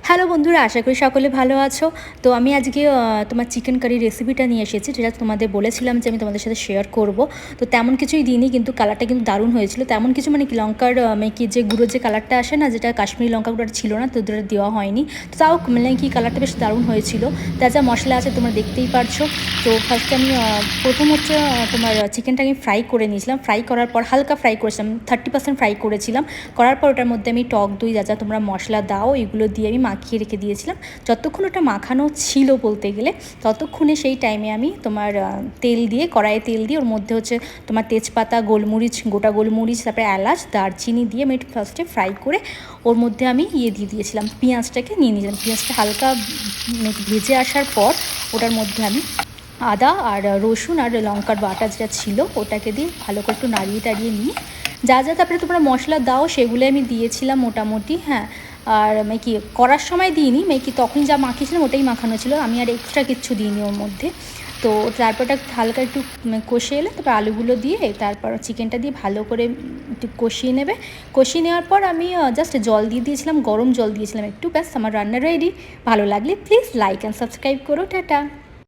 Hello বন্ধুরা, আশা করি সকলে ভালো আছো। তো আমি আজকে তোমার চিকেন কারি রেসিপিটা নিয়ে এসেছি, যেটা তোমাদের বলেছিলাম যে আমি তোমাদের সাথে শেয়ার করব। তো তেমন কিছুই দিইনি, কিন্তু কালারটা কিন্তু দারুণ হয়েছিল। তেমন কিছু মানে কি লঙ্কার কি যে গুঁড়ো যে কালারটা আসে না, যেটা কাশ্মীরি লঙ্কা গুঁড়োটা ছিল না, তো ওটা দেওয়া হয়নি। তো তাও মানে কি কালারটা বেশ দারুণ হয়েছিল। যা যা মশলা আছে তোমরা দেখতেই পারছো। তো ফার্স্টে আমি প্রথম হচ্ছে তোমার চিকেনটা আমি ফ্রাই করে নিয়েছিলাম। ফ্রাই করার পর হালকা ফ্রাই করেছিলাম, 30% ফ্রাই করেছিলাম। করার পর ওটার মধ্যে আমি টক দই যা যা তোমরা মশলা দাও এগুলো দিয়ে আমি মাখিয়ে রেখে দিয়েছিলাম। যতক্ষণ ওটা মাখানো ছিল বলতে গেলে, ততক্ষণে সেই টাইমে আমি তোমার তেল দিয়ে, কড়াইয়ে তেল দিয়ে ওর মধ্যে হচ্ছে তোমার তেজপাতা, গোলমরিচ, গোটা গোলমরিচ, তারপরে এলাচ, দারচিনি দিয়ে আমি ফার্স্টে ফ্রাই করে ওর মধ্যে আমি দিয়ে দিয়েছিলাম, পেঁয়াজটাকে নিয়ে নিয়েছিলাম। পেঁয়াজটা হালকা ভেজে আসার পর ওটার মধ্যে আমি আদা আর রসুন আর লঙ্কার বাটা যেটা ছিল ওটাকে দিয়ে ভালো করে একটু নাড়িয়ে টাড়িয়ে নিয়ে যা যা তারপরে তোমরা মশলা দাও সেগুলো আমি দিয়েছিলাম মোটামুটি। হ্যাঁ, আর কি করার সময় দিইনি, কি তখন যা মাখিয়েছিলাম ওটাই মাখানো ছিল, আমি আর এক্সট্রা কিচ্ছু দিইনি ওর মধ্যে। তো তারপরটা হালকা একটু কষে এলে তারপর আলুগুলো দিয়ে তারপর চিকেনটা দিয়ে ভালো করে একটু কষিয়ে নেবে। কষিয়ে নেওয়ার পর আমি জাস্ট জল দিয়ে দিয়েছিলাম, গরম জল দিয়েছিলাম একটু, ব্যাস আমার রান্না রেডি। ভালো লাগলে প্লিজ লাইক অ্যান্ড সাবস্ক্রাইব করো। টাটা।